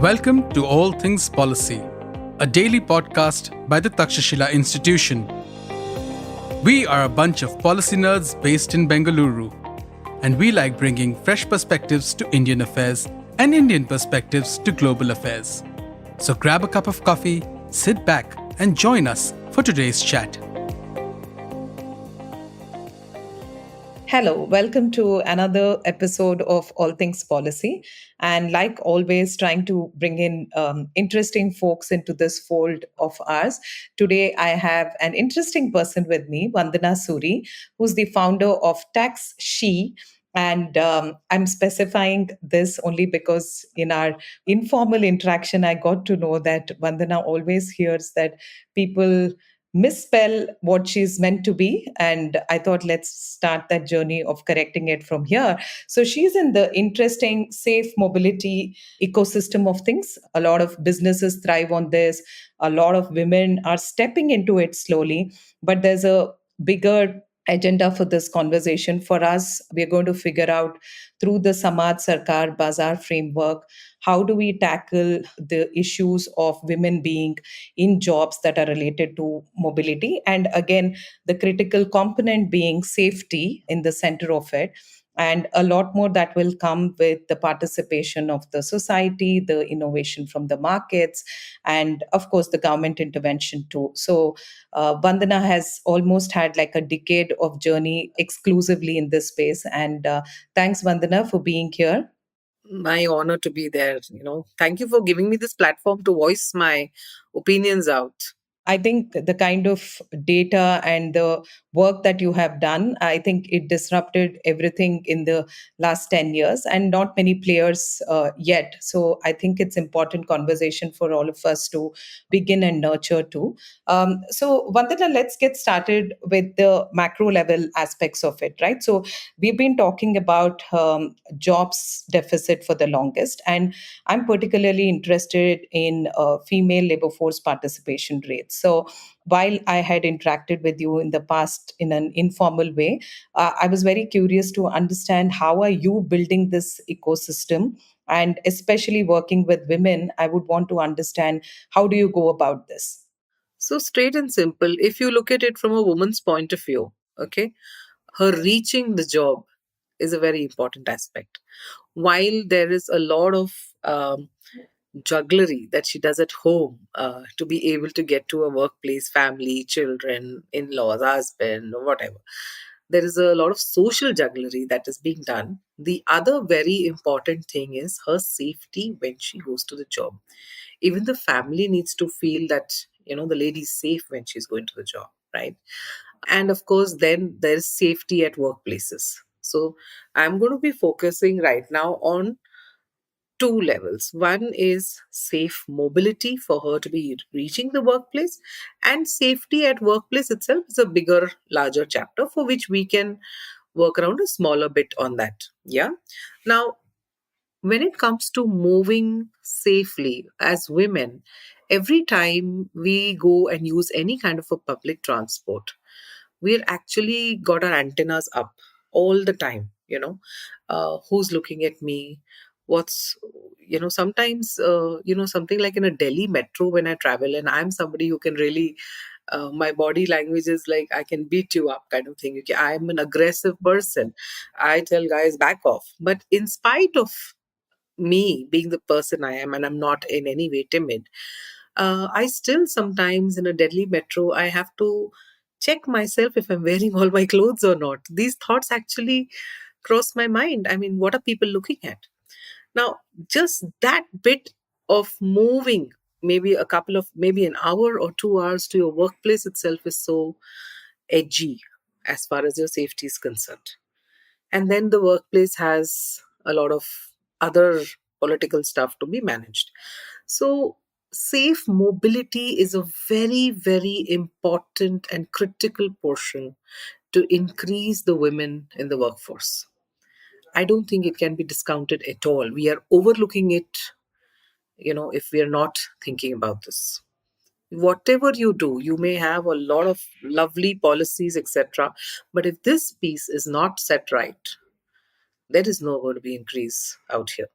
Welcome to All Things Policy, a daily podcast by the Takshashila Institution. We are a bunch of policy nerds based in Bengaluru, and we like bringing fresh perspectives to Indian affairs and Indian perspectives to global affairs. So grab a cup of coffee, sit back, and join us for today's chat. Hello, welcome to another episode of All Things Policy. And like always, trying to bring in interesting folks into this fold of ours. Today, I have an interesting person with me, Vandana Suri, who's the founder of Takshashila. And I'm specifying this only because in our informal interaction, I got to know that Vandana always hears that people misspell what she's meant to be. And I thought, let's start that journey of correcting it from here. So she's in the interesting safe mobility ecosystem of things. A lot of businesses thrive on this. A lot of women are stepping into it slowly, but there's a bigger agenda for this conversation. For us, we're going to figure out through the Samaj Sarkar Bazaar framework, how do we tackle the issues of women being in jobs that are related to mobility? And again, the critical component being safety in the center of it. And a lot more that will come with the participation of the society, the innovation from the markets, and of course, the government intervention too. So, Vandana has almost had like a decade of journey exclusively in this space. And thanks, Vandana, for being here. My honor to be there. Thank you for giving me this platform to voice my opinions out. I think the kind of data and the work that you have done, I think it disrupted everything in the last 10 years and not many players yet. So I think it's important conversation for all of us to begin and nurture too. So Vandana, let's get started with the macro level aspects of it, right? So we've been talking about jobs deficit for the longest, and I'm particularly interested in female labor force participation rates. So while I had interacted with you in the past in an informal way, I was very curious to understand how are you building this ecosystem, and especially working with women, I would want to understand how do you go about this? So, straight and simple, if you look at it from a woman's point of view, okay, her reaching the job is a very important aspect. While there is a lot of jugglery that she does at home to be able to get to a workplace, family, children, in laws, husband, or whatever. There is a lot of social jugglery that is being done. The other very important thing is her safety when she goes to the job. Even the family needs to feel that, the lady is safe when she's going to the job, right? And of course, then there's safety at workplaces. So I'm going to be focusing right now on two levels. One is safe mobility for her to be reaching the workplace, and safety at workplace itself is a bigger, larger chapter for which we can work around a smaller bit on that. Yeah. Now, when it comes to moving safely as women, every time we go and use any kind of a public transport, we're actually got our antennas up all the time. Who's looking at me, what's sometimes something like in a Delhi metro when I travel, and I'm somebody who can really my body language is like I can beat you up kind of thing. Okay, I'm an aggressive person. I tell guys back off, but in spite of me being the person I am, and I'm not in any way timid, I still sometimes in a Delhi metro, I have to check myself if I'm wearing all my clothes or not. These thoughts actually cross my mind. I mean, what are people looking at? Now, just that bit of moving, maybe an hour or 2 hours to your workplace itself is so edgy as far as your safety is concerned. And then the workplace has a lot of other political stuff to be managed. So, safe mobility is a very, very important and critical portion to increase the women in the workforce. I don't think it can be discounted at all. We are overlooking it, if we are not thinking about this. Whatever you do, you may have a lot of lovely policies, etc. But if this piece is not set right, there is no going to be increase out here.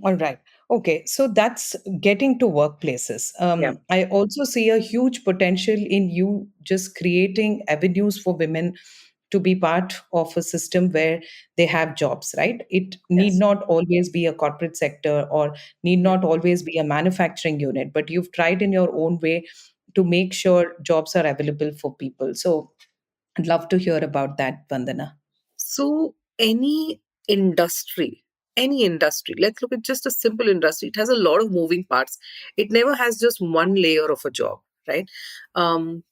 All right. Okay. So that's getting to workplaces. Yeah. I also see a huge potential in you just creating avenues for women to be part of a system where they have jobs, right? It need Yes. not always be a corporate sector or need Yeah. not always be a manufacturing unit, but you've tried in your own way to make sure jobs are available for people. So I'd love to hear about that, Vandana. So industry, any industry, let's look at just a simple industry. It has a lot of moving parts. It never has just one layer of a job, right? Um,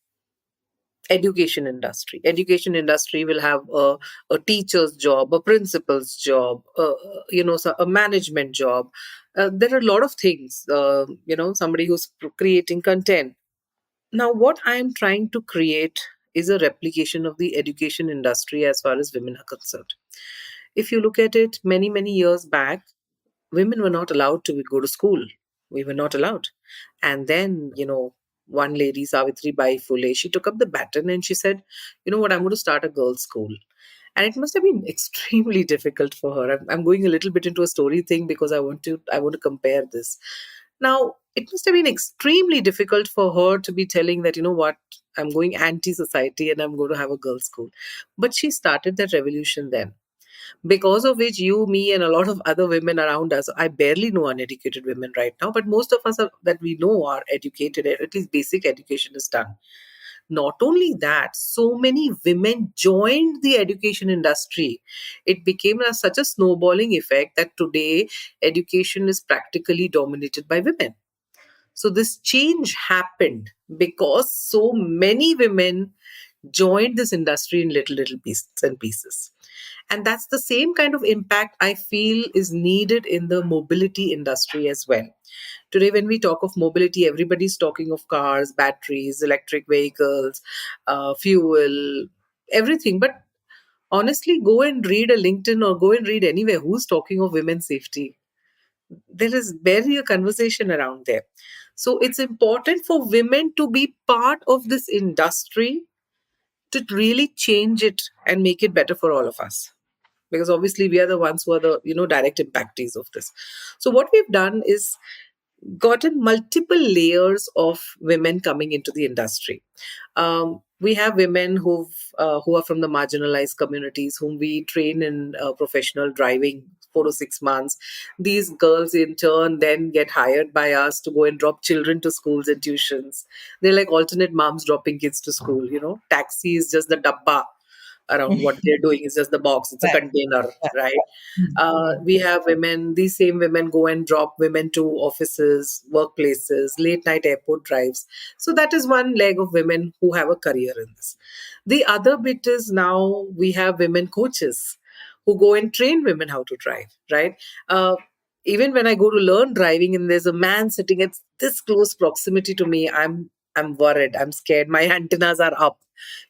education industry will have a teacher's job, a principal's job, a management job. There are a lot of things, somebody who's creating content. Now what I am trying to create is a replication of the education industry as far as women are concerned. If you look at it, many years back, women were not allowed to go to school. We were not allowed. And then, one lady, Savitri Bai Phule, she took up the baton and she said, you know what, I'm going to start a girls' school. And it must have been extremely difficult for her. I'm going a little bit into a story thing because I want to compare this. Now, it must have been extremely difficult for her to be telling that, you know what, I'm going anti society and I'm going to have a girls' school. But she started that revolution then, because of which you, me, and a lot of other women around us, I barely know uneducated women right now, but most of us that we know are educated, at least basic education is done. Not only that, so many women joined the education industry. It became such a snowballing effect that today education is practically dominated by women. So this change happened because so many women joined this industry in little pieces and pieces. And that's the same kind of impact I feel is needed in the mobility industry as well. Today, when we talk of mobility, everybody's talking of cars, batteries, electric vehicles, fuel, everything. But honestly, go and read a LinkedIn or go and read anywhere who's talking of women's safety. There is barely a conversation around there. So it's important for women to be part of this industry to really change it and make it better for all of us, because obviously we are the ones who are the direct impactees of this. So what we've done is gotten multiple layers of women coming into the industry. We have women who are from the marginalized communities, whom we train in professional driving 4 to 6 months. These girls in turn then get hired by us to go and drop children to schools and tuitions. They're like alternate moms dropping kids to school. Taxi is just the dabba around what they're doing, is just the box, it's a Right. container, Yeah. right? Mm. We have women, these same women go and drop women to offices, workplaces, late night airport drives. So that is one leg of women who have a career in this. The other bit is now we have women coaches who go and train women how to drive, right? Uh, Even when I go to learn driving and there's a man sitting at this close proximity to me, I'm worried, I'm scared, my antennas are up.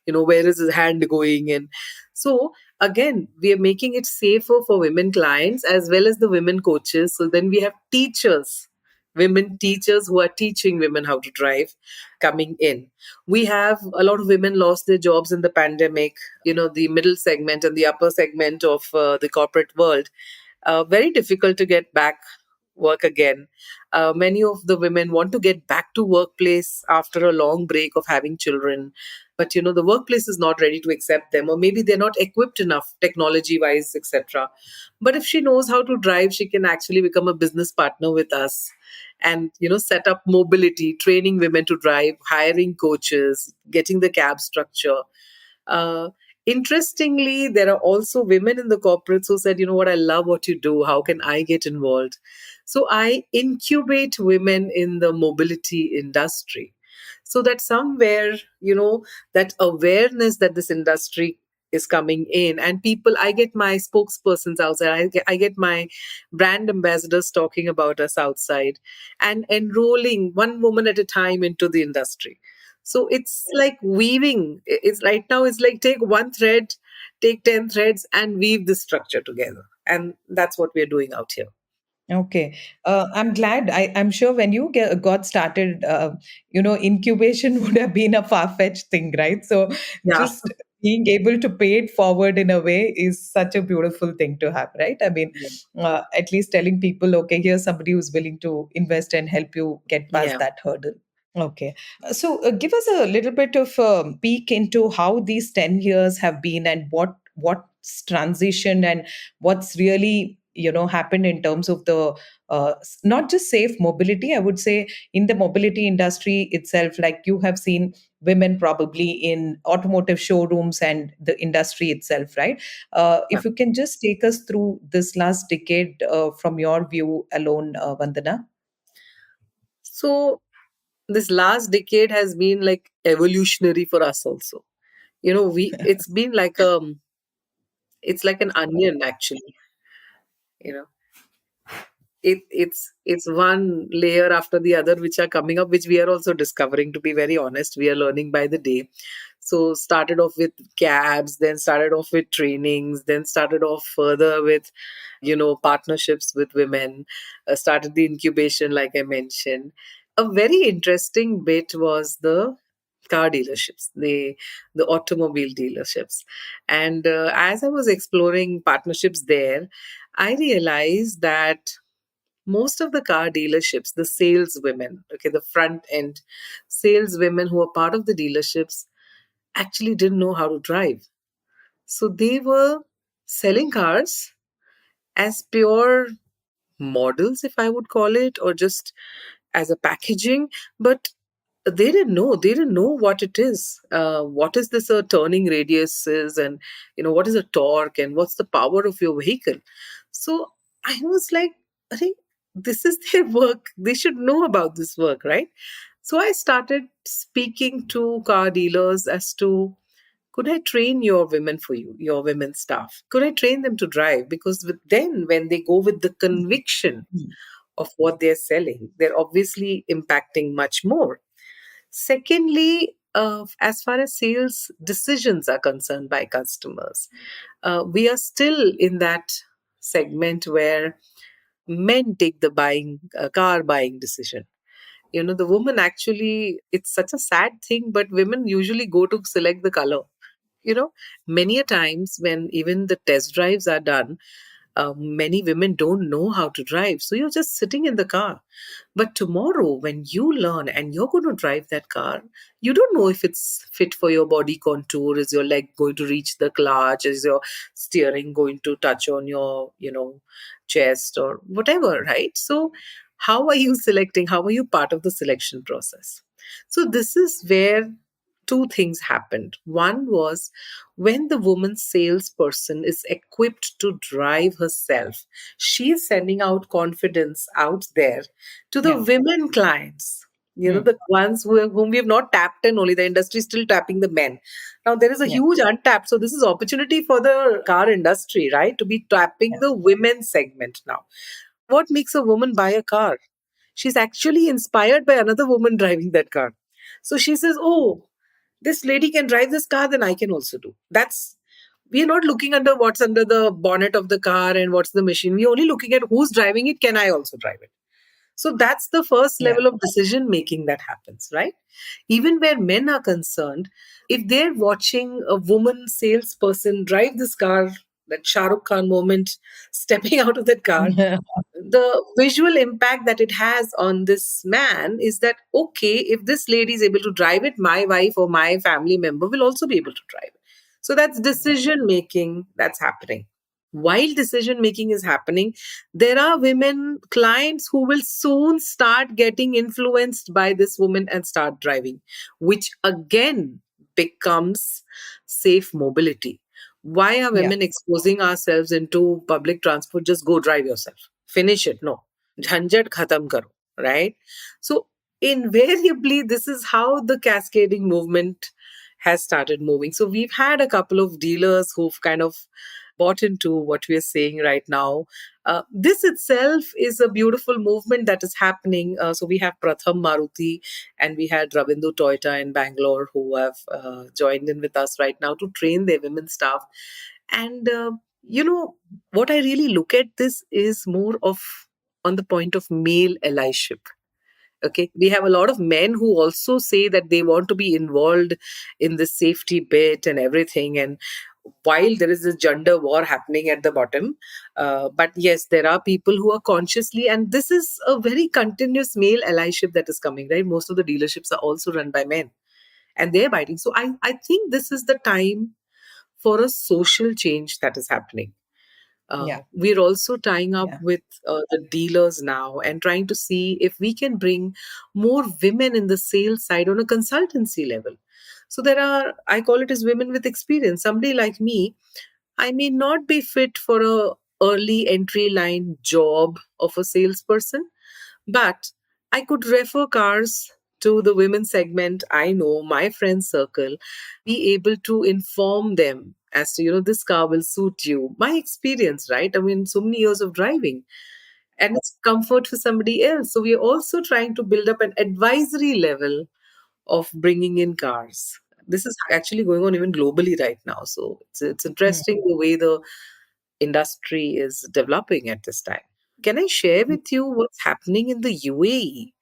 Where is his hand going? And so again, we are making it safer for women clients as well as the women coaches. So then we have teachers, women teachers who are teaching women how to drive coming in. We have a lot of women lost their jobs in the pandemic. The middle segment and the upper segment of the corporate world, very difficult to get back work again. Many of the women want to get back to workplace after a long break of having children, but the workplace is not ready to accept them, or maybe they're not equipped enough technology wise, etc. But if she knows how to drive, she can actually become a business partner with us and set up mobility, training women to drive, hiring coaches, getting the cab structure. uh, Interestingly, there are also women in the corporates who said, you know what, I love what you do. How can I get involved? So I incubate women in the mobility industry so that somewhere, that awareness that this industry is coming in, and people, I get my spokespersons outside, I get my brand ambassadors talking about us outside and enrolling one woman at a time into the industry. So it's like weaving. It's right now, it's like take one thread, take 10 threads, and weave this structure together. And that's what we're doing out here. Okay. I'm glad. I'm sure when you got started, incubation would have been a far-fetched thing, right? So Yeah. just being able to pay it forward in a way is such a beautiful thing to have, right? I mean, Yeah. at least telling people, okay, here's somebody who's willing to invest and help you get past Yeah. that hurdle. Okay. So give us a little bit of a peek into how these 10 years have been and what's transitioned and what's really, happened in terms of the not just safe mobility, I would say, in the mobility industry itself. Like, you have seen women probably in automotive showrooms and the industry itself, right? Yeah. If you can just take us through this last decade from your view alone, Vandana. So this last decade has been like evolutionary for us also. We it's been like it's like an onion actually. You know, it's one layer after the other which are coming up, which we are also discovering. To be very honest, we are learning by the day. So started off with cabs, then started off with trainings, then started off further with partnerships with women. Started the incubation, like I mentioned. A very interesting bit was the car dealerships, the automobile dealerships. And as I was exploring partnerships there, I realized that most of the car dealerships, the saleswomen, okay, the front end saleswomen who are part of the dealerships, actually didn't know how to drive. So they were selling cars as pure models, if I would call it, or just as a packaging. But they didn't know what it is. What is this turning radius is, and what is a torque, and what's the power of your vehicle. So I was like, I think this is their work. They should know about this work, right? So I started speaking to car dealers as to, could I train your women for you, your women staff? Could I train them to drive? Because then when they go with the conviction of what they're selling, they're obviously impacting much more. Secondly, as far as sales decisions are concerned by customers, we are still in that segment where men take the car buying decision. The woman actually, it's such a sad thing, but women usually go to select the color. you know Many a times when even the test drives are done, many women don't know how to drive, so you're just sitting in the car. But tomorrow, when you learn and you're going to drive that car, you don't know if it's fit for your body contour. Is your leg going to reach the clutch? Is your steering going to touch on your, chest or whatever, right? So, how are you selecting? How are you part of the selection process? So, this is where two things happened. One was when the woman salesperson is equipped to drive herself, she is sending out confidence out there to the Yeah. women clients, Hmm. the ones whom we have not tapped in, only the industry is still tapping the men. Now, there is a Yeah. huge untapped. So, this is opportunity for the car industry, right? To be tapping Yeah. the women segment now. What makes a woman buy a car? She's actually inspired by another woman driving that car. So she says, oh, this lady can drive this car, then I can also do. We're not looking under what's under the bonnet of the car and what's the machine. We're only looking at who's driving it. Can I also drive it? So that's the first Yeah. level of decision making that happens, right? Even where men are concerned, if they're watching a woman salesperson drive this car, that Shah Rukh Khan moment, stepping out of that car, the visual impact that it has on this man is that, okay, if this lady is able to drive it, my wife or my family member will also be able to drive it. So that's decision making that's happening. While decision making is happening, there are women clients who will soon start getting influenced by this woman and start driving, which again becomes safe mobility. Why are Yeah. women exposing ourselves into public transport? Just go drive yourself, finish it. No, jhanjat khatam karo, right? So invariably, this is how the cascading movement has started moving. So we've had a couple of dealers who've kind of bought into what we are saying right now. This itself is a beautiful movement that is happening. So we have Pratham Maruti and we had Ravindu Toyota in Bangalore who have joined in with us right now to train their women staff. And what I really look at this is more of on the point of male allyship. Okay, we have a lot of men who also say that they want to be involved in the safety bit and everything. And while there is this gender war happening at the bottom, but yes, there are people who are consciously, and this is a very continuous male allyship that is coming, right? Most of the dealerships are also run by men, and they're biting. So I think this is the time for a social change that is happening. Yeah. We're also tying up Yeah. with the dealers now and trying to see if we can bring more women in the sales side on a consultancy level. So there are, I call it as women with experience. Somebody like me, I may not be fit for a early entry line job of a salesperson, but I could refer cars to the women segment. I know my friend circle, be able to inform them as to, this car will suit you. My experience, right? I mean, so many years of driving, and it's comfort for somebody else. So we are also trying to build up an advisory level of bringing in cars. This is actually going on even globally right now. So it's Mm. interesting the way the industry is developing at this time. Can I share with you what's happening in the UAE?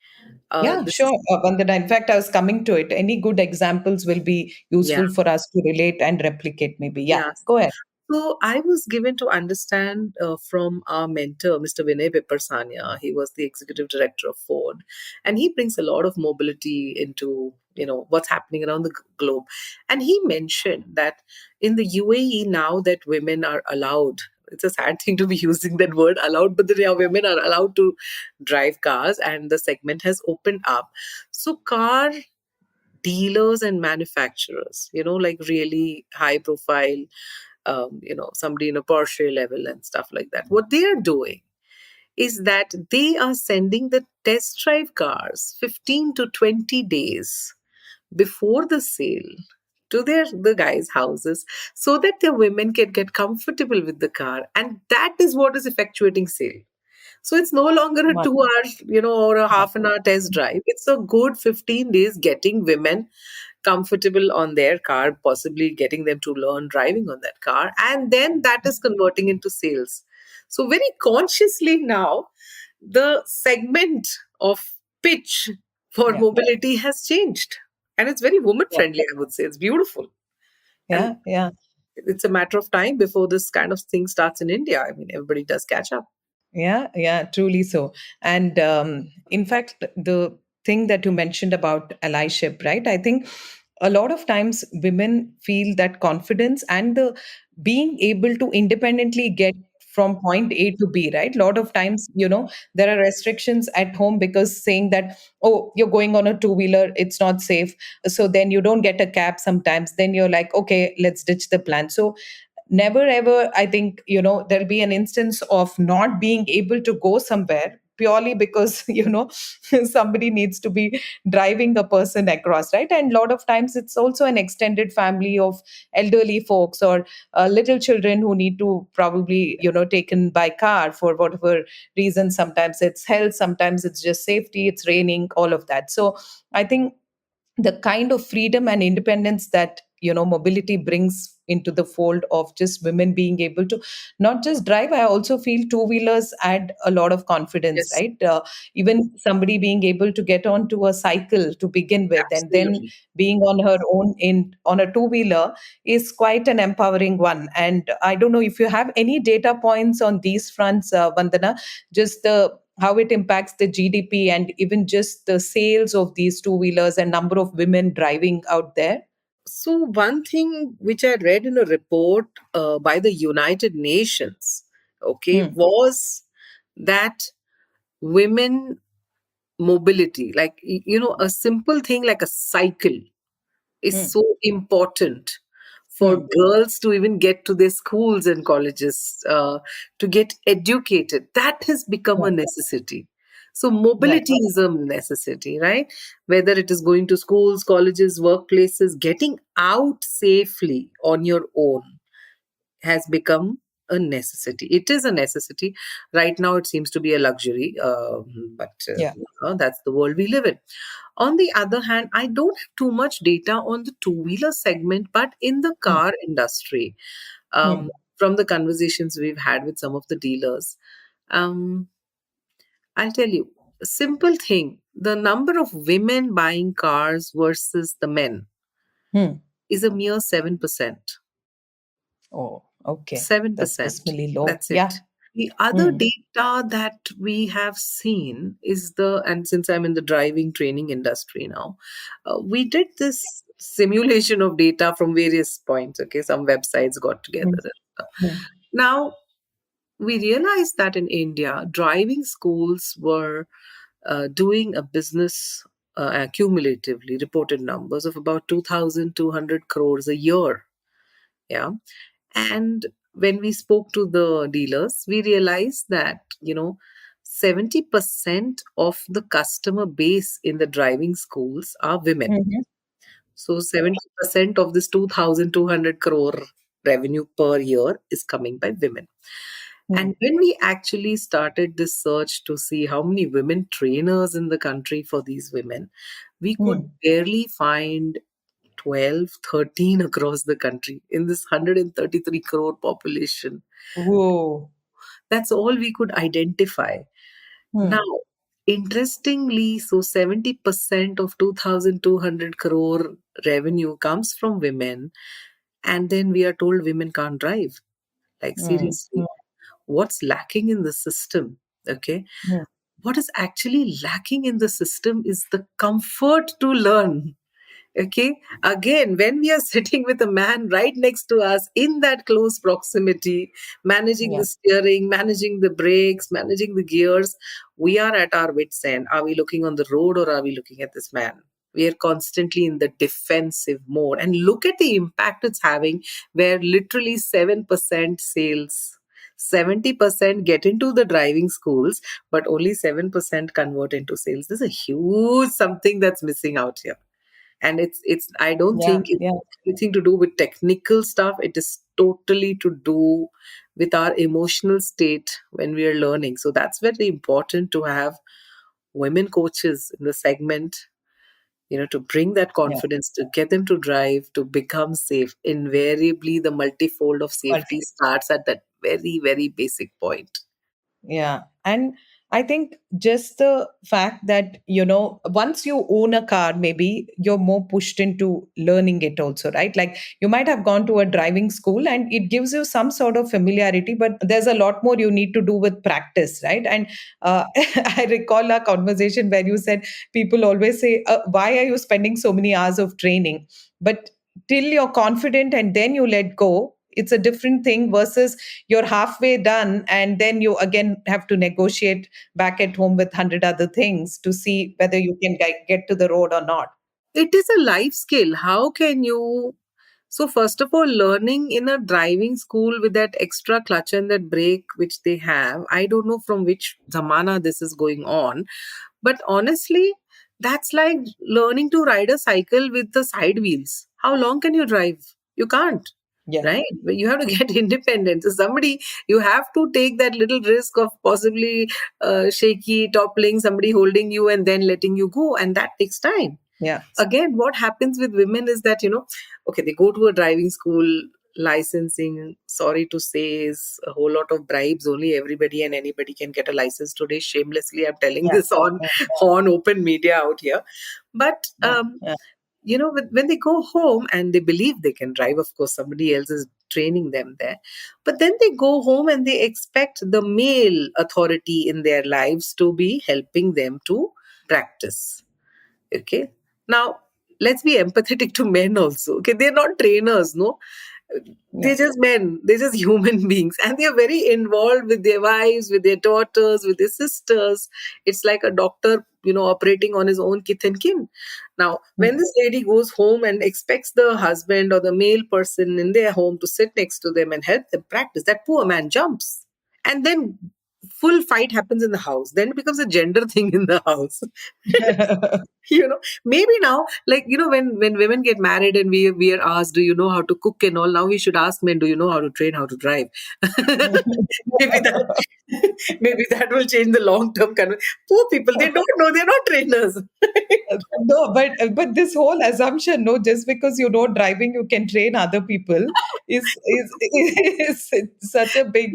Yeah, This sure, is, Vandana. In fact, I was coming to it. Any good examples will be yeah, useful for us to relate and replicate, maybe. Yeah, yeah. go ahead. So I was given to understand from our mentor, Mr. Vinay Piparsania. He was the executive director of Ford, and he brings a lot of mobility into what's happening around the globe. And he mentioned that in the UAE now that women are allowed. It's a sad thing to be using that word allowed, but the women are allowed to drive cars, and the segment has opened up. So car dealers and manufacturers, like really high profile, somebody in a Porsche level and stuff like that. What they are doing is that they are sending the test drive cars 15 to 20 days before the sale to the guys' houses so that the women can get comfortable with the car. And that is what is effectuating sale. So it's no longer a One. 2 hour, or a Yeah. half an hour test drive. It's a good 15 days getting women comfortable on their car, possibly getting them to learn driving on that car. And then that is converting into sales. So, very consciously now, the segment of pitch for Yeah. mobility has changed. And it's very woman Yeah. friendly, I would say. It's beautiful. And Yeah. Yeah. it's a matter of time before this kind of thing starts in India. I mean, everybody does catch up. Yeah, yeah, truly so. And in fact, the thing that you mentioned about allyship, right? I think a lot of times women feel that confidence and the being able to independently get from point A to B, right? A lot of times, there are restrictions at home because saying that, oh, you're going on a two-wheeler, it's not safe. So then you don't get a cab sometimes. Then you're like, okay, let's ditch the plan. So never ever, I think, there'll be an instance of not being able to go somewhere purely because somebody needs to be driving the person across, right? And a lot of times it's also an extended family of elderly folks or little children who need to probably taken by car for whatever reason. Sometimes it's health, sometimes it's just safety, it's raining, all of that. So I think the kind of freedom and independence that mobility brings into the fold of just women being able to not just drive. I also feel two wheelers add a lot of confidence, Yes, right? Even somebody being able to get onto a cycle to begin with and then absolutely. being on her own in on a two wheeler is quite an empowering one. And I don't know if you have any data points on these fronts, Vandana, just the how it impacts the GDP and even just the sales of these two wheelers and number of women driving out there. So, one thing which I read in a report by the United Nations, okay, Hmm. was that women mobility, like, a simple thing like a cycle is Hmm. so important for Hmm. girls to even get to their schools and colleges, to get educated. That has become Yeah. a necessity. So, Right. mobility is a necessity, right? Whether it is going to schools, colleges, workplaces, getting out safely on your own has become a necessity. It is a necessity. Right now, it seems to be a luxury, but Yeah. that's the world we live in. On the other hand, I don't have too much data on the two wheeler segment, but in the Hmm. car industry, Hmm. from the conversations we've had with some of the dealers, um, I'll tell you. simple thing, the number of women buying cars versus the men Hmm. is a mere 7%. Oh, okay. That's 7%. dismally low. That's Yeah. it. The other Hmm. data that we have seen is and since I'm in the driving training industry now, we did this simulation of data from various points. Okay, some websites got together. Hmm. And stuff. Hmm. Now, we realized that in India, driving schools were doing a business cumulatively reported numbers of about 2,200 crores a year. Yeah. And when we spoke to the dealers, we realized that, 70% of the customer base in the driving schools are women. Mhm. So 70% of this 2,200 crore revenue per year is coming by women. Hmm. And when we actually started this search to see how many women trainers in the country for these women, we could Hmm. barely find 12, 13 across the country in this 133 crore population. Whoa. That's all we could identify. Now, Hmm. interestingly, so 70% of 2,200 crore revenue comes from women, and then we are told women can't drive. Like, Hmm. Hmm. seriously, what's lacking in the system? Okay. Hmm. What is actually lacking in the system is the comfort to learn. Okay. Again, when we are sitting with a man right next to us in that close proximity, managing Yeah. the steering, managing the brakes, managing the gears, we are at our wits' end. Are we looking on the road or are we looking at this man? We are constantly in the defensive mode. And look at the impact it's having, where literally 7% sales. 70% get into the driving schools, but only 7% convert into sales. There's a huge something that's missing out here, and it's I don't Yeah. think it's Yeah. anything to do with technical stuff. It is totally to do with our emotional state when we are learning. So that's very important to have women coaches in the segment, to bring that Yeah. confidence, to get them to drive, to become safe. Invariably the multifold of safety Perfect. starts at that very, very basic point. Yeah. And I think just the fact that, once you own a car, maybe you're more pushed into learning it also, right? Like you might have gone to a driving school and it gives you some sort of familiarity, but there's a lot more you need to do with practice, right? And I recall a conversation where you said people always say, why are you spending so many hours of training? But till you're confident and then you let go, it's a different thing versus you're halfway done and then you again have to negotiate back at home with 100 other things to see whether you can get to the road or not. It is a life skill. How can you? So, first of all, learning in a driving school with that extra clutch and that brake which they have, I don't know from which zamana this is going on, but honestly, that's like learning to ride a cycle with the side wheels. How long can you drive? You can't. Yeah. Right? But you have to get independent. So somebody, you have to take that little risk of possibly shaky, toppling, somebody holding you and then letting you go. And that takes time. Yeah. Again, what happens with women is that, okay, they go to a driving school, licensing, sorry to say, is a whole lot of bribes. Only everybody and anybody can get a license today. Shamelessly, I'm telling Yeah. this on Yeah. on open media out here. But Yeah. Yeah. when they go home and they believe they can drive, of course somebody else is training them there, but then they go home and they expect the male authority in their lives to be helping them to practice. Okay. Now, let's be empathetic to men also. Okay. They're not trainers, no? Yeah. They're just men. They're just human beings. And they're very involved with their wives, with their daughters, with their sisters. It's like a doctor, operating on his own kith and kin. Now, when Mm. this lady goes home and expects the husband or the male person in their home to sit next to them and help them practice, that poor man jumps. And then full fight happens in the house. Then it becomes a gender thing in the house. Maybe now, like, when women get married and we are asked, do you know how to cook and all, now we should ask men, do you know how to train, how to drive? Maybe that Maybe that will change the long term. Poor people, they don't know, they're not trainers. No, but this whole assumption, no, just because you know driving, you can train other people, is such a big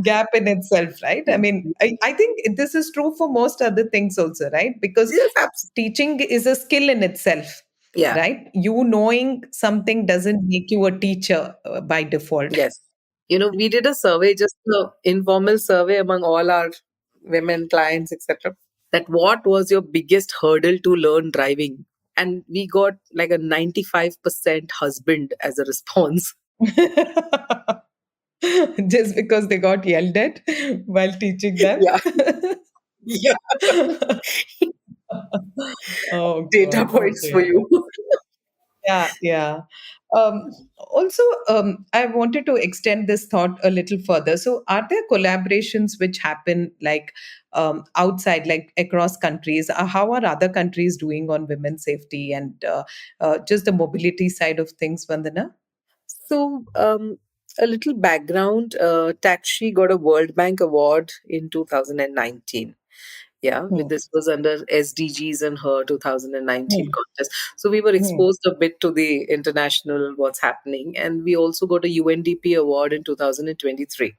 gap in itself, right? I mean, I think this is true for most other things also, right? Because Yes, absolutely. teaching is a skill in itself, Yeah. right? You knowing something doesn't make you a teacher by default. Yes. We did a survey, just an informal survey among all our women clients, etc. That what was your biggest hurdle to learn driving? And we got like a 95% husband as a response. Just because they got yelled at while teaching them. Yeah. Yeah. Oh Data God. points for Okay. you. Yeah, yeah. Also, I wanted to extend this thought a little further. So, are there collaborations which happen like outside, like across countries? How are other countries doing on women's safety and just the mobility side of things, Vandana? So, a little background. Taxi got a World Bank Award in 2019. Yeah, Hmm, this was under SDGs and her 2019 hmm, contest. So we were hmm, exposed a bit to the international what's happening, and we also got a UNDP award in 2023.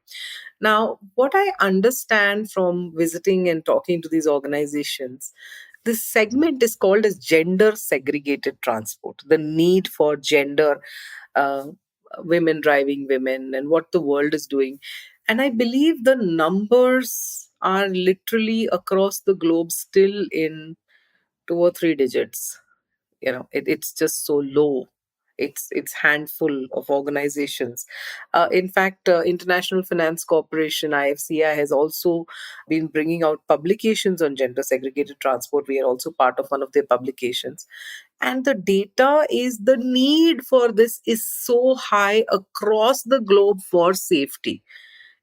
Now, what I understand from visiting and talking to these organizations, this segment is called as gender segregated transport. The need for gender uh, women driving women and what the world is doing. And I believe the numbers are literally across the globe still in 2 or 3 digits. It's just so low. It's handful of organizations. In fact, International Finance Corporation IFCI has also been bringing out publications on gender segregated transport. We are also part of one of their publications, and the data is the need for this is so high across the globe for safety.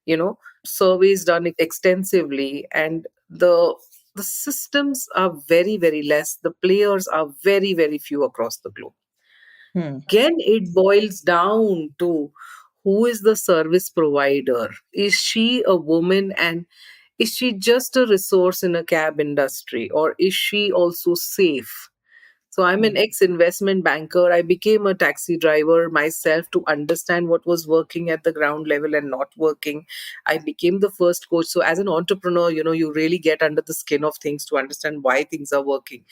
you know Surveys done extensively, and the systems are very, very less, the players are very, very few across the globe. hmm, Again, it boils down to who is the service provider. Is she a woman, and is she just a resource in a cab industry, or is she also safe? So I'm an hmm, ex investment banker. I became a taxi driver myself to understand what was working at the ground level and not working. I became the first coach. So as an entrepreneur, you really get under the skin of things to understand why things are working.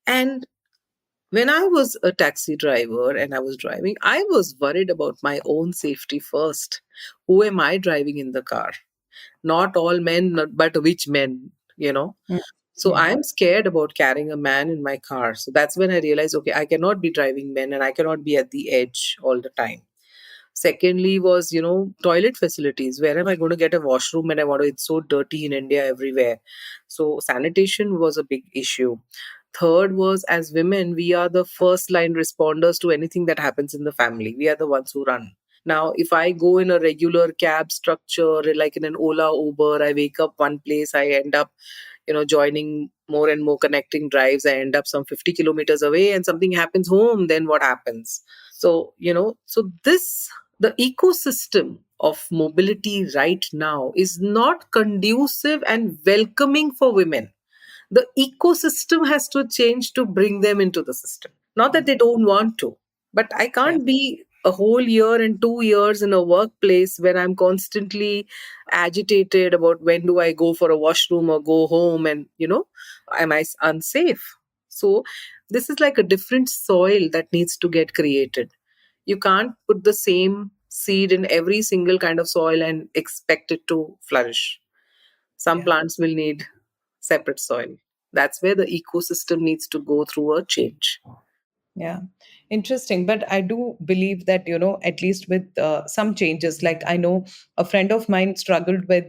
And when I was a taxi driver and I was driving, I was worried about my own safety first. Who am I driving in the car? Not all men, but which men? hmm, So hmm. I'm scared about carrying a man in my car. So that's when I realized, okay, I cannot be driving men and I cannot be at the edge all the time. Secondly was, toilet facilities. Where am I going to get a washroom? And it's so dirty in India everywhere. So sanitation was a big issue. Third was, as women, we are the first line responders to anything that happens in the family. We are the ones who run. Now, if I go in a regular cab structure, like in an Ola, Uber, I wake up one place, I end up, joining more and more connecting drives. I end up some 50 kilometers away and something happens home, then what happens? So the ecosystem of mobility right now is not conducive and welcoming for women. The ecosystem has to change to bring them into the system. Not that they don't want to, but I Yeah, can't be a whole year and 2 years in a workplace where I'm constantly agitated about when do I go for a washroom or go home, and am I unsafe? So this is like a different soil that needs to get created. You can't put the same seed in every single kind of soil and expect it to flourish. Some yeah. plants will need separate soil. That's where the ecosystem needs to go through a change. Yeah, interesting. But I do believe that, at least with some changes, like I know a friend of mine struggled with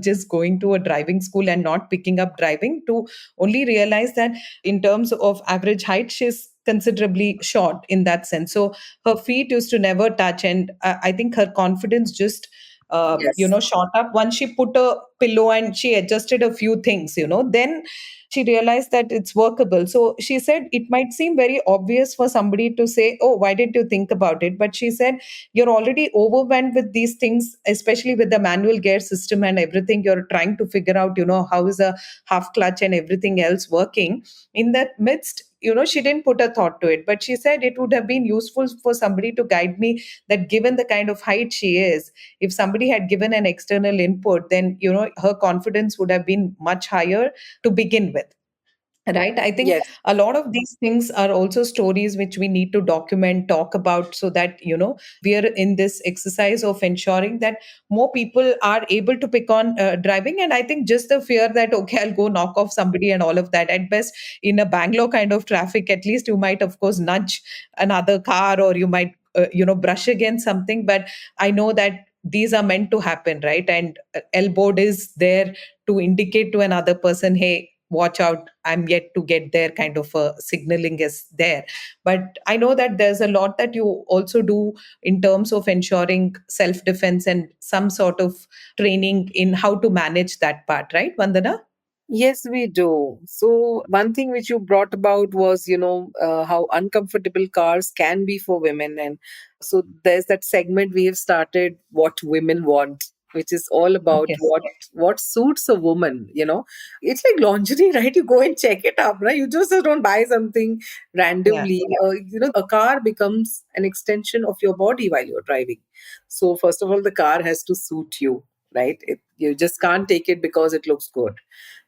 just going to a driving school and not picking up driving to only realize that in terms of average height, she's considerably short in that sense. So her feet used to never touch. And I think her confidence just Yes. shot up. Once she put a pillow and she adjusted a few things, then she realized that it's workable. So she said it might seem very obvious for somebody to say, oh, why didn't you think about it? But she said, you're already overwhelmed with these things, especially with the manual gear system and everything. You're trying to figure out, how is a half clutch and everything else working. In that midst, she didn't put a thought to it, but she said it would have been useful for somebody to guide me, that given the kind of height she is, if somebody had given an external input, then her confidence would have been much higher to begin with. Right. I think Yes. a lot of these things are also stories which we need to document, talk about, so that, we are in this exercise of ensuring that more people are able to pick on driving. And I think just the fear that, okay, I'll go knock off somebody and all of that, at best, in a Bangalore kind of traffic, at least you might, of course, nudge another car, or you might, brush against something. But I know that these are meant to happen, right? And elbowed is there to indicate to another person, hey, watch out, I'm yet to get there, kind of a signaling is there. But I know that there's a lot that you also do in terms of ensuring self defense and some sort of training in how to manage that part, right, Vandana? Yes, we do. So, one thing which you brought about was, how uncomfortable cars can be for women. And so, there's that segment we have started, What Women Want, which is all about Yes. what suits a woman. It's like lingerie, right? You go and check it up, right? You just don't buy something Yeah. randomly. A car becomes an extension of your body while you're driving. So, first of all, the car has to suit you, right? You just can't take it because it looks good,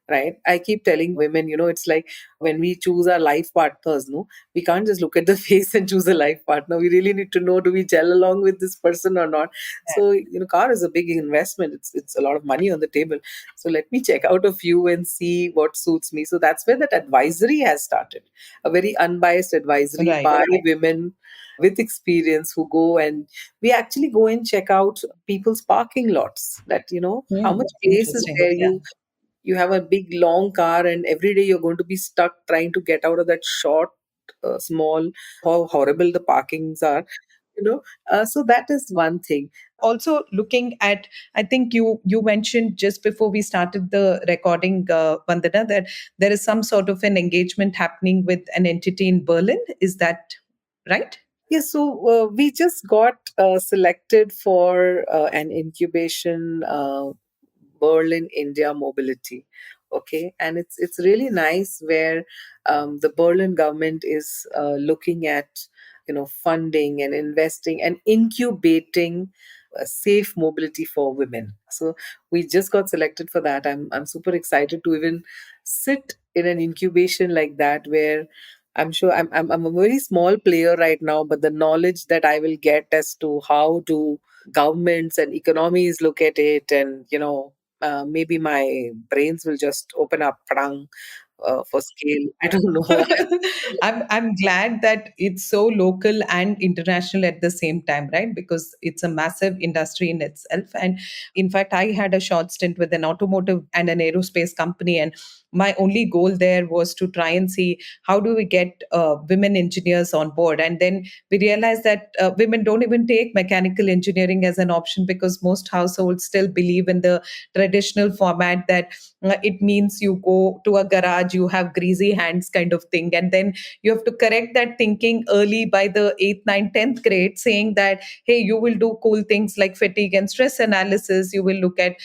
right? I keep telling women, it's like when we choose our life partners, no, we can't just look at the face and choose a life partner. We really need to know, do we gel along with this person or not? So, car is a big investment. It's a lot of money on the table. So let me check out a few and see what suits me. So that's where that advisory has started, a very unbiased advisory Right. by women with experience who go, and we actually go and check out people's parking lots, that how much space is Interesting. there. Yeah. You have a big long car, and every day you're going to be stuck trying to get out of that short small, how horrible the parkings are, you know so that is one thing. Also looking at, I think you mentioned just before we started the recording, Vandana, that there is some sort of an engagement happening with an entity in Berlin. Is that right? Yes, so we just got selected for an incubation, Berlin India Mobility. Okay, and it's really nice where the Berlin government is looking at funding and investing and incubating safe mobility for women. So we just got selected for that. I'm super excited to even sit in an incubation like that, where I'm sure I'm a very small player right now, but the knowledge that I will get as to how do governments and economies look at it, and maybe my brains will just open up, prang, for scale. I don't know. I'm glad that it's so local and international at the same time, right? Because it's a massive industry in itself. And in fact, I had a short stint with an automotive and an aerospace company, and my only goal there was to try and see how do we get women engineers on board. And then we realized that women don't even take mechanical engineering as an option, because most households still believe in the traditional format that it means you go to a garage, you have greasy hands kind of thing. And then you have to correct that thinking early by the 8th, 9th, 10th grade, saying that, hey, you will do cool things like fatigue and stress analysis. You will look at,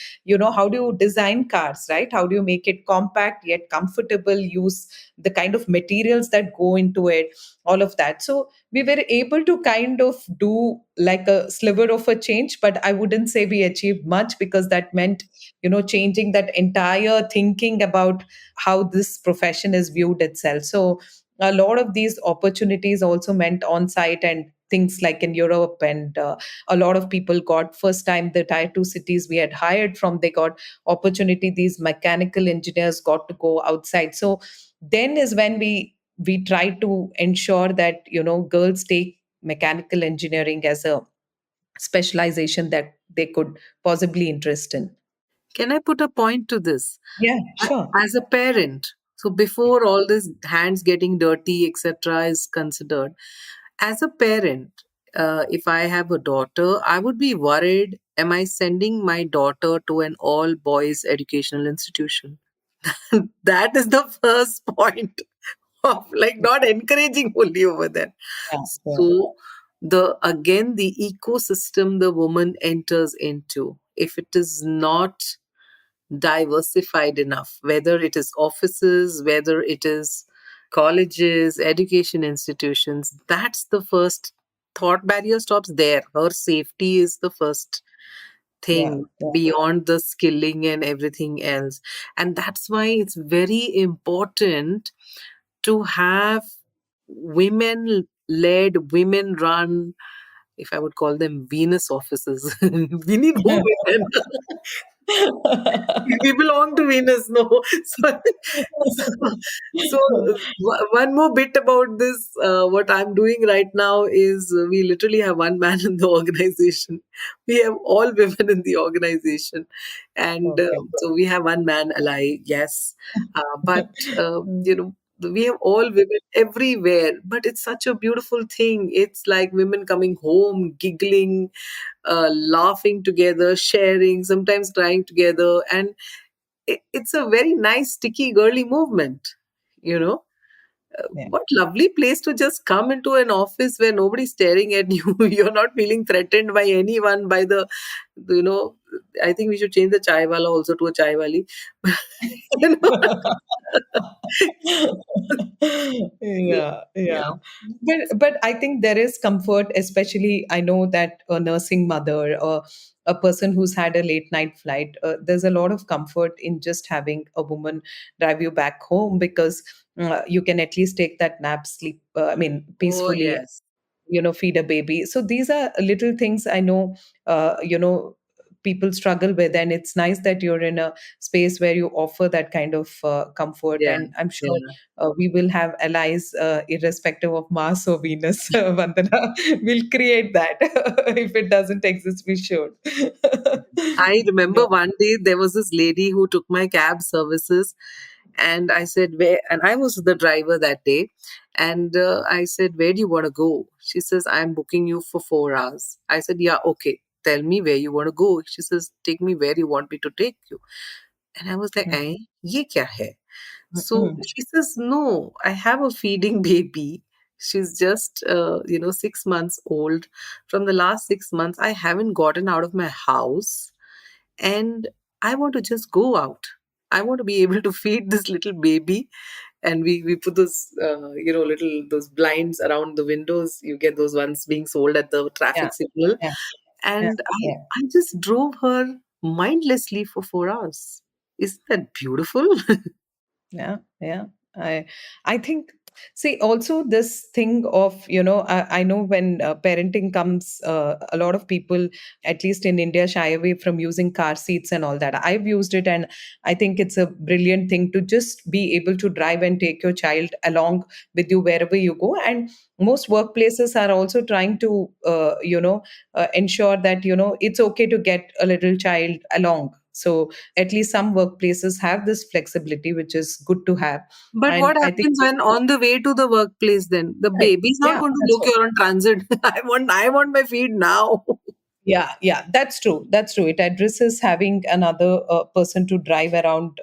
how do you design cars, right? How do you make it compact yet comfortable, use the kind of materials that go into it, all of that. So we were able to kind of do like a sliver of a change, but I wouldn't say we achieved much, because that meant, changing that entire thinking about how this profession is viewed itself. So a lot of these opportunities also meant on site and things like in Europe. And a lot of people got first time, the tier 2 cities we had hired from, they got opportunity. These mechanical engineers got to go outside. So then is when we try to ensure that girls take mechanical engineering as a specialization that they could possibly interest in. Can I put a point to this? Yeah, sure. As a parent, so before all this hands getting dirty, etc., is considered, as a parent, if I have a daughter, I would be worried, am I sending my daughter to an all boys educational institution? That is the first point of like not encouraging only over there. Yeah, yeah, So the ecosystem the woman enters into, if it is not diversified enough, whether it is offices, whether it is colleges, education institutions, that's the first thought barrier stops there. Her safety is the first yeah, thing yeah, beyond the skilling and everything else. And that's why it's very important to have women led, women run, if I would call them Venus offices. We need more women. We belong to Venus, no. So, so, one more bit about this. What I'm doing right now is we literally have one man in the organization. We have all women in the organization, and okay. so we have one man alive. Yes, but Mm, you know. We have all women everywhere, but it's such a beautiful thing. It's like women coming home, giggling, laughing together, sharing, sometimes crying together. And it's a very nice, sticky, girly movement. You know, yeah. what lovely place to just come into an office where nobody's staring at you. You're not feeling threatened by anyone, by the, you know, I think we should change the chai wala also to a chai wali. You know? Yeah, yeah. Yeah. But I think there is comfort, especially I know that a nursing mother or a person who's had a late night flight, there's a lot of comfort in just having a woman drive you back home, because you can at least take that nap, sleep, I mean, Oh, peacefully, yes. feed a baby. So these are little things I know, people struggle with, and it's nice that you're in a space where you offer that kind of comfort. Yeah. And I'm sure Yeah. we will have allies, irrespective of Mars or Venus. Vandana, we'll create that. If it doesn't exist, we should. I Yeah, remember one day there was this lady who took my cab services, and I said, where, and I was the driver that day, and I said, where do you want to go? She says, I'm booking you for 4 hours. I said, yeah, okay, tell me where you want to go. She says, take me where you want me to take you. And I was like, mm, ye kya hai? So mm, she says, no, I have a feeding baby. She's just 6 months old. From the last 6 months I haven't gotten out of my house, and I want to just go out. I want to be able to feed this little baby. And we put those little those blinds around the windows. You get those ones being sold at the yeah, traffic signal. yeah, yeah, And I yeah. I just drove her mindlessly for 4 hours. Isn't that beautiful? Yeah, yeah. I think, see, also this thing of, I know when parenting comes, a lot of people, at least in India, shy away from using car seats and all that. I've used it, and I think it's a brilliant thing to just be able to drive and take your child along with you wherever you go. And most workplaces are also trying to, ensure that, it's okay to get a little child along. So at least some workplaces have this flexibility, which is good to have. But And what I think, happens when on the way to the workplace then? The right, baby's not yeah, going to that's look, right. you're on transit. I want my feed now. Yeah, yeah, that's true. That's true. It addresses having another person to drive around,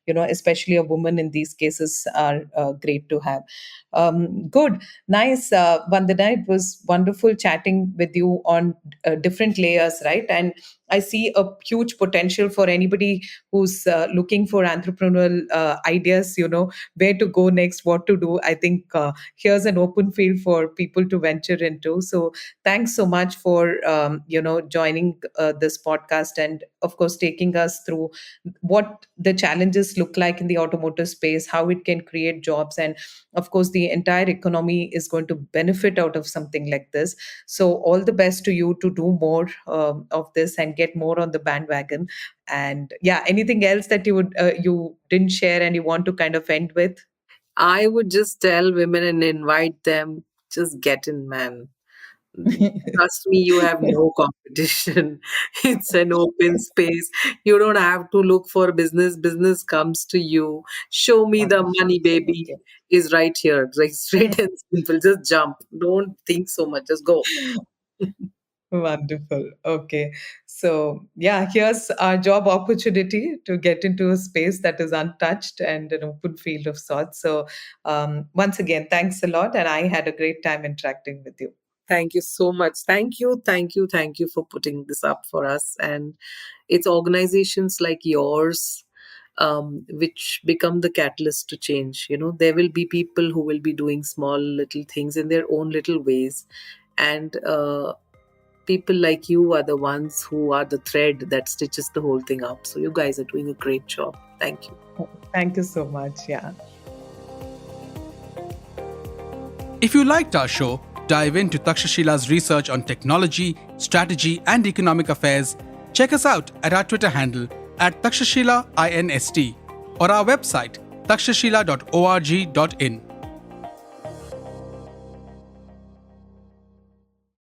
especially a woman in these cases are great to have. Good. Nice. Vandana, it was wonderful chatting with you on different layers, right? And I see a huge potential for anybody who's looking for entrepreneurial ideas, where to go next, what to do. I think here's an open field for people to venture into. So thanks so much for joining this podcast, and of course taking us through what the challenges look like in the automotive space, how it can create jobs, and of course the entire economy is going to benefit out of something like this. So all the best to you to do more of this and get more on the bandwagon. And yeah, anything else that you didn't share and you want to kind of end with? I would just tell women and invite them, just get in, man. Trust me, you have no competition. It's an open space. You don't have to look for business. Business comes to you. Show me the Wonderful. money, baby, Okay. is right here. Like straight and simple. Just jump. Don't think so much. Just go. Wonderful. Okay. So, yeah, here's our job opportunity to get into a space that is untouched and an open field of sorts. So, once again, thanks a lot. And I had a great time interacting with you. Thank you so much. Thank you for putting this up for us. And it's organizations like yours which become the catalyst to change. There will be people who will be doing small little things in their own little ways. And people like you are the ones who are the thread that stitches the whole thing up. So you guys are doing a great job. Thank you. Thank you so much. Yeah. If you liked our show, dive into Takshashila's research on technology, strategy, and economic affairs. Check us out at our Twitter handle at Takshashila INST or our website takshashila.org.in.